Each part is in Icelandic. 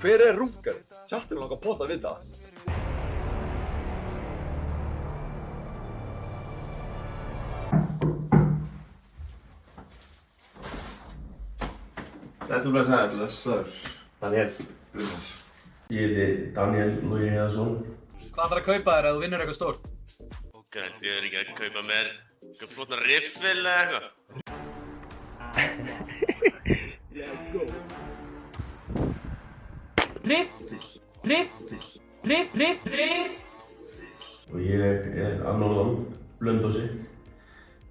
Hver runkar? Tjattin langar pott að vita. Sæll blessaður. Blessaður. Daniel. Blessaður. Ég heiti Daniel Logi Heiðarsson. Hvað ætlar að kaupa þér ef þú vinnur eitthvað stórt? Ég er ekki að kaupa mér eitthvað flotna riffil eða eitthvað. Riffil. Og ég er að norðan, Blönduósi.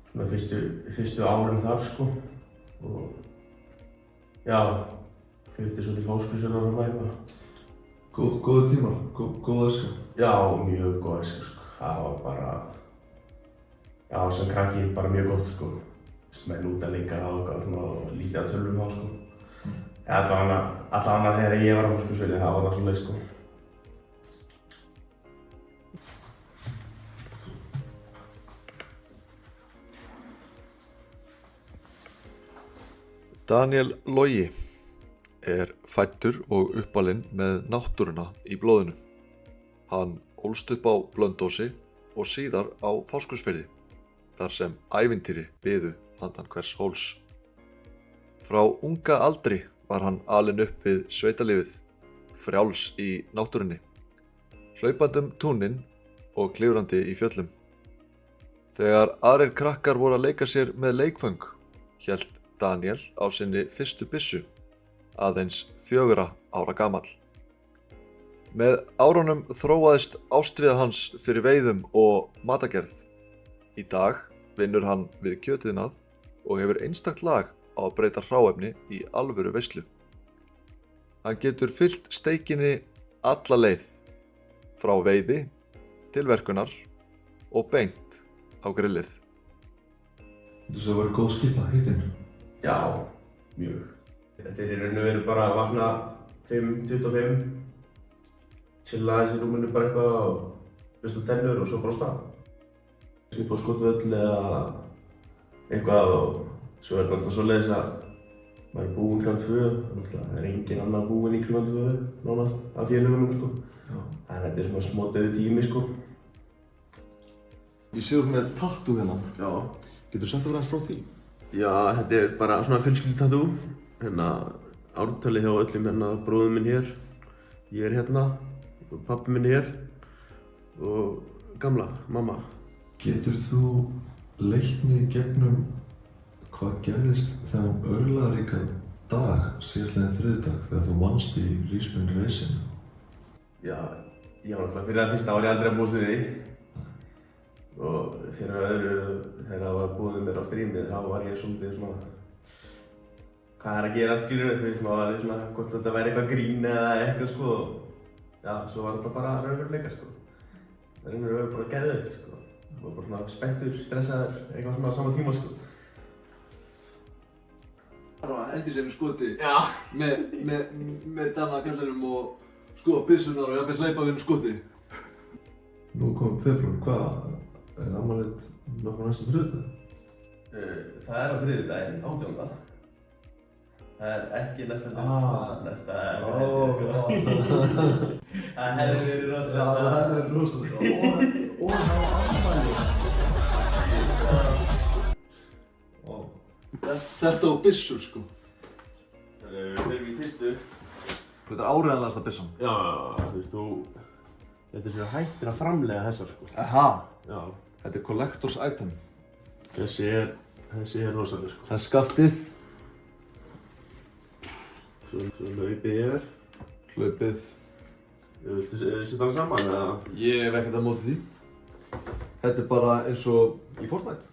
Svona fyrstu árin þar sko. Og já, flutti svo til Fáskrúðsfjarðar og eitthvað. Góðu tímar, góð æska? Já, mjög góð æska sko. Það var bara, já, sem krakki bara mjög gott sko. Menn út að leika og lítið að tölvum á sko. Allavega þegar ég var á Fáskrúðsfirði, það var það svoleið sko. Daniel Logi er fæddur og uppalinn með náttúruna í blóðinu. Hann ólst upp á Blönduósi og síðar á Fáskrúðsfirði, þar sem ævintýri biðu handan hvers hóls. Frá unga aldri var hann alinn upp við sveitalífið, frjáls í náttúrunni, hlaupandi túnin og klifrandi í fjöllum. Þegar aðrir krakkar voru að leika sér með leikföng, hélt Daniel á sinni fyrstu byssu, aðeins 4 ára gamall. Með árunum þróaðist ástríða hans fyrir veiðum og matargerð. Í dag vinnur hann við kjötiðnað og hefur einstakt lag á að breyta hráefni í alvöru veislu. Hann getur fyllt steikinni alla leið, frá veiði til verkunar og beint á grillið. Þessi var góð skipta, hittin? Já, mjög. Þetta er í raun og veru bara að vakna 5:25, chilla aðeins í rúminu bara eitthvað og hlusta á tennur og svo bara á stað. Skipa á skotvöll eða eitthvað og svo er þetta svoleiðis að maður er búinn klukkan 2, það er engin annar búinn í klukkan 2 nánast af félögunum sko. Þannig að þetta er svona smá dauður tími sko. Ég sé þú með tattoo hérna. Já. Getur sagt okkur aðeins frá því? Já, þetta er bara svona fjölskyldu-tattoo. Hérna ártalið hjá öllum, hérna bróðir minn hér, ég er hérna, og pabbi minn hér og gamla, mamma. Getur þú leitt mig í gegnum hvað gerðist þennan örlagaríka dag síðastliðinn þriðjudag þegar þú vannst í Rísbjörn Racing? Já, ég var náttúrulega fyrir það fyrsta var ég aldrei að búast við því. Og fyrir öðru, þegar það var búið mér á strímið, þá var ég svolítið svona hvað er að gerast, skilurðu? Þú veist, maður var svona hvort þetta væri eitthvað grín eða eitthvað sko. Já, svo var þetta bara raunveruleika sko. Það var raunverulega bara geðveikt sko. Það var bara svona spenntur, stressaður, eitthvað svona á sama tíma sko. Það var hendir sér í skoti. Já. Með danna kallinum og sko byssunar og jafnveg sleipa við skoti. Nú kom febrúar, hvað? Er afmælið nokkuð næsta þriðjudag? Það er á þriðjudaginn, 18. Það er ekki næsta næsta það hefði verið rosalega. Já, það hefði verið rosalega. Og það var afmælið. Þetta og byssur sko. Við erum í fyrstu. Þetta er áreiðanlegasta byssan. Já, þú veist, þetta er svona hættir að framleiða þessar sko. Aha. Já. Þetta er collectors item. Þessi er rosalega sko. Það er skaftið. Svo hlaupið hér. Hlaupið. Viltu setja það saman eða? Ég hef ekkert að móti því. Þetta er bara eins og í Fortnite.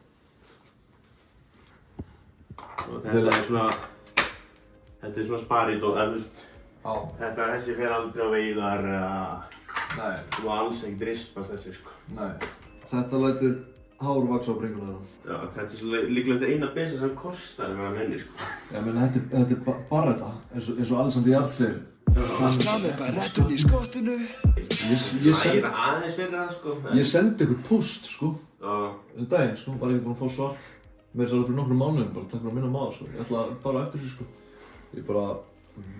Og þetta er svona sparít og þú veist. Já. Þessi fer aldrei á veiðar eða. Nei. Þú má alls ekkert rispast þessi sko. Nei. Þetta lætur hár vaxa á bringuna þeirra. Já, þetta er svo líklegast eina byssa sem kostar með hann inni sko. Já, menn þetta er bara þetta, eins og Alexander Jarl segir. Alltaf með barettun í skottinu. Það er aðeins fyrir það sko. Ég sendi ykkur post sko, Já. daginn sko, var ekki búinn að fá svar. Mér er það fyrir nokkrum mánuðum, bara takk fyrir að minna maður sko. Ég ætla að fara eftir því sko. Ég bara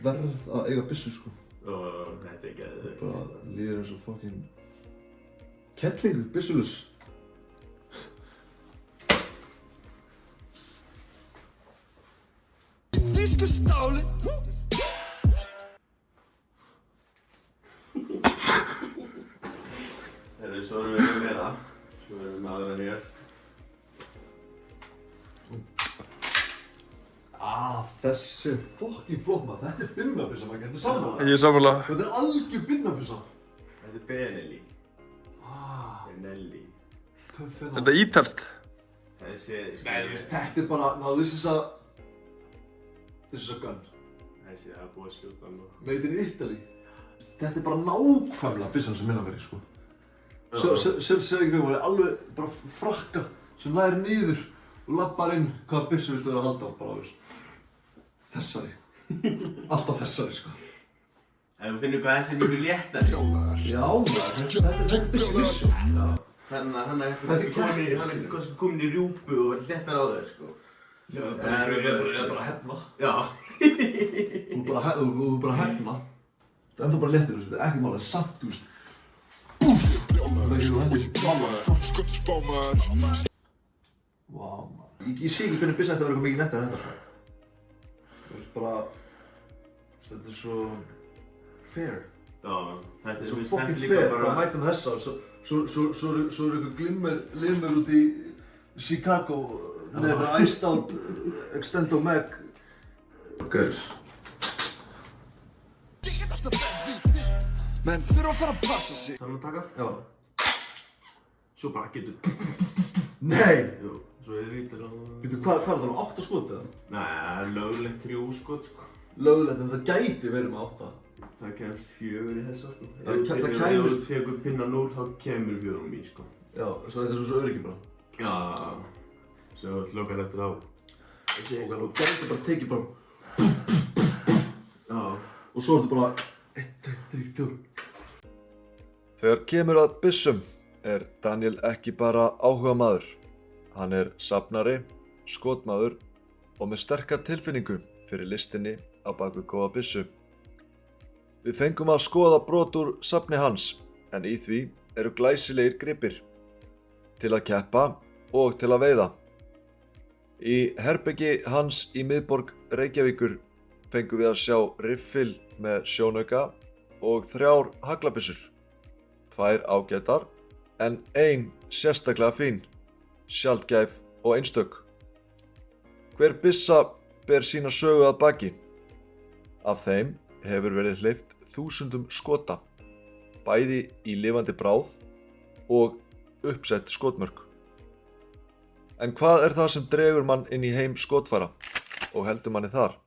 verð að eiga byssu sko. Þetta geðveikt. Bara líður eins og fucking kettlingur, byssulus. Þýsku stáli Svo erum við með meira. Svo erum við með aðra hér. Þessi er fucking flott maður. Þetta er binnabissa maður, þetta er sammála. Ég er sammála. Þetta er algjör binnabissa. Þetta er Benelli. Benelli. Töff Þetta er ítalskt. Þessi, sko, Þetta er bara, now this is a gun. Þessi er búið að skjóta hann og... Made in Italy. Þetta er bara nákvæmlega byssan sem minna verið, sko. Sér ekki hvernig, alveg bara frakka sem læri niður og lappar inn hvaða byssu viltu vera að halda á, bara, veist. Þessari. Alltaf þessari, sko. Ef við finnum hvað þessi er mjög léttari. Já, maður, þetta er byssu. Já. Þannig að hann er komin í rjúpu og verið léttar á þér, sko. Já, ég er bara að hefna. Já. Þú er bara að hefna. Það er ennþá bara léttir, þetta er ekki málega samt, þú veist. Það er ekki hendur málega. Vá, maður. Ég sé ekki hvernig bissa þetta verður mikið nettar þetta, sko. Þú veist bara, þetta er svo fair. Já, þetta er svo fucking fair, bara mæta með þessa og svo eru ykkur limur út í Chicago með bara iced out Extendo Mag Gauðs. Menn þurfa að fara að passa sig. Þarf að taka? Já. Svo bara getur... Nei! Jú, svo er vítir á... Veitu, hvað er það? 8 skot eða? Nei, það er löglegt 3 skot, sko. Löglegt, en það gæti verið með 8. Það kemur 4 í þessa, sko. Það kæmist... Ef þú tekur pinna 0, þá kemur 4 í, sko. Já, svo þetta er svo öryggi bara. Já. Svo hlokar eftir á. Og þú gæti bara tekið bara... Já. Og svo ertu bara... 1, 2, 3, 4. Þegar kemur að byssum er Daniel ekki bara áhugamaður. Hann er safnari, skotmaður og með sterka tilfinningu fyrir listinni á baku góða byssu. Við fengum að skoða brot úr safni hans, en í því eru glæsilegir gripir til að keppa og til að veiða. Í herbergi hans í miðborg Reykjavíkur fengum við að sjá riffil með sjónauka og 3 haglabyssur. 2 ágætar, en 1 sérstaklega fín, sjaldgæf og einstök. Hver byssa ber sína sögu að baki. Af þeim hefur verið hleypt 1000 skota, bæði í lifandi bráð og uppsett skotmörk. En hvað er það sem dregur mann inn í heim skotfæra og heldur manni þar?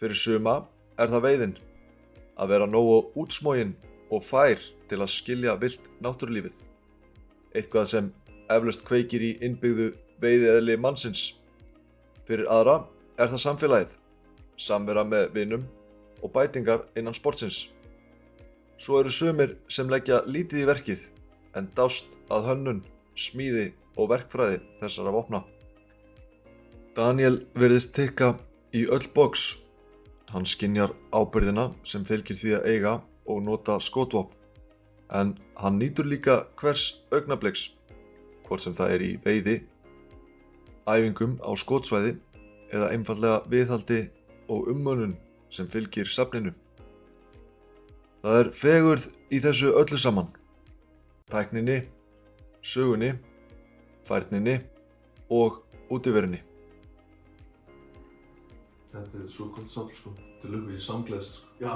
Fyrir suma er það veiðin, að vera nógu útsmoginn og fær til að skilja villt náttúrulífið. Eitthvað sem eflaust kveikir í innbyggðu veiðieðli mannsins. Fyrir aðra er það samfélagið, samvera með vinum og bætingar innan sportsins. Svo eru sumir sem leggja lítið í verkið en dást að hönnun, smíði og verkfræði þessara vopna. Daniel virðist tikka í öll box. Hann skynjar ábyrgðina sem fylgir því að eiga og nota skotvopn. En hann nýtur líka hvers augnabliks, hvort sem það er í veiði, æfingum á skotsvæði eða einfaldlega viðhaldi og ummönnun sem fylgir safninu. Það er fegurð í þessu öllu saman. Tækninni, sögunni, færninni og útiverunni. Þetta er svo gott safn, sko. Þetta er lukku í samgleðst, sko. Já,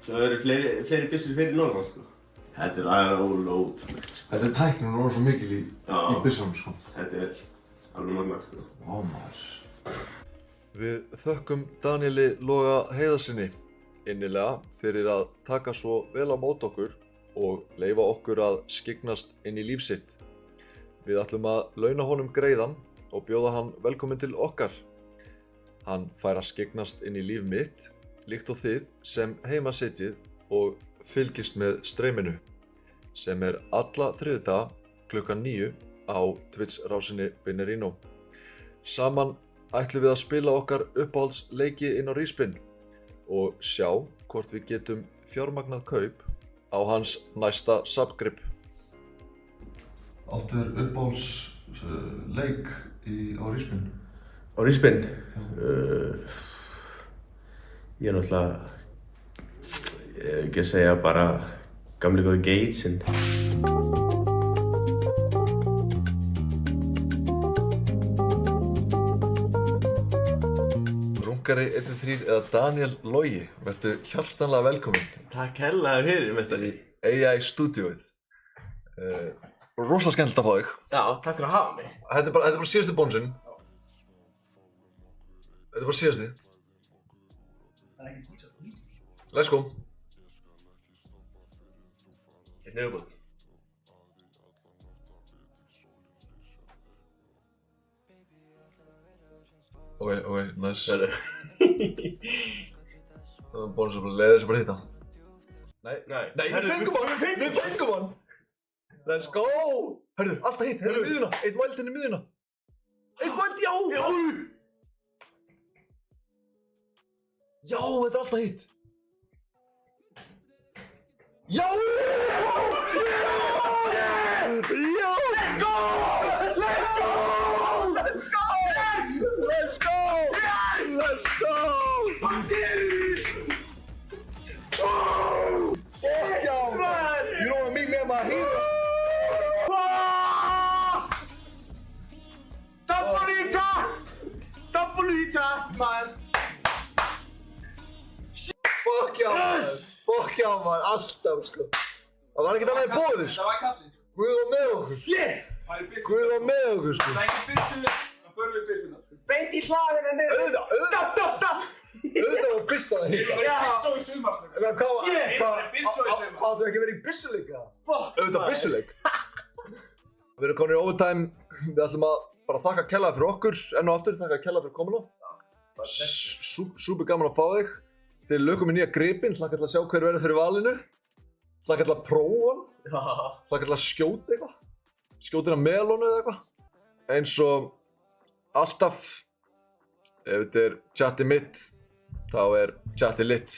svo eru fleiri byssur fyrir norðan, sko. Þetta er ótrúlegt, sko. Þetta er tæknin og svo mikil í byssunum, sko. Þetta er alveg magnað, sko. Vá, maður. Við þökkum Danieli Loga Heiðarsyni innilega fyrir að taka svo vel á mót okkur og leyfa okkur að skyggnast inn í líf sitt. Við ætlum að launa honum greiðan og bjóða hann velkominn til okkar. Hann fær að skyggnast inn í líf mitt, líkt og þið sem heima sitjið og fylgist með streyminu, sem er alla þriðjudaga klukkan 9 á Twitch-rásinni Binnerino. Saman ætlum við að spila okkar uppáhaldsleiki inn á Ríspin og sjá hvort við getum fjármagnað kaup á hans næsta safngrip. Áttu þér uppáhalds leik á Rísminn? Á Rísminn? Ég náttúrulega, ekki að segja bara gamli góði Gatesin. Rungari 1-3 eða Daniel Logi, vertu hjartanlega velkominn. Takk hella fyrir, mestari. AI stúdíóið. Rosalega skemmtilegt að fá þig. Já, takk fyrir að hafa mig. Þetta er bara síðasti bónusinn. Þetta er bara síðasti. Let's go. Þetta er búinn. Ok, nice. Sérðu. Bónusinn bara leiði þessu bara hitta. Nei, Herru, við fengum hann! Let's go! Herru, alltaf hitt, hérna í miðjuna. Eitt væld hérna í miðjuna. Eitt væld, já! Já, þetta er alltaf hitt. Já! Já! Let's go! Let's go! Let's go! Yes! Let's go! Yes! Let's go! Oh! Shit! Yo! Man! You don't wanna meet me at my hero? Double hita, man. Fuck já, man! Fuck já, man! Alltaf, sko. Það var ekkert annað í boði, sko. Það var kallinn. Guð var með okkur. Shit! Guð var með okkur, sko. Það er ekki byssuna, þá förum við byssuna. Beint í hlaðina niður. Auðvitað var bissa það hitta. Ég var byssó í sumarslöku. En hvað, Ég var byssó í sumar. áttu ekki verið í byssuleik, eða? Auðvitað byssuleik. Við erum komin í overtime. Við ætlum að bara þakka kærlega fyrir okkur. Enn og aftur, þakka kærlega fyrir komuna. Súper gaman að fá þig. Þið lögum í nýja gripinn, hlakka til að sjá hver verður fyrir valinu. Hlakka til að prófa hann. Hlakka til að skjóta eitthvað. Skjóta hérna melónu eða eitthvað. Eins og alltaf, ef þetta er tjatti mitt, þá er tjatti litt.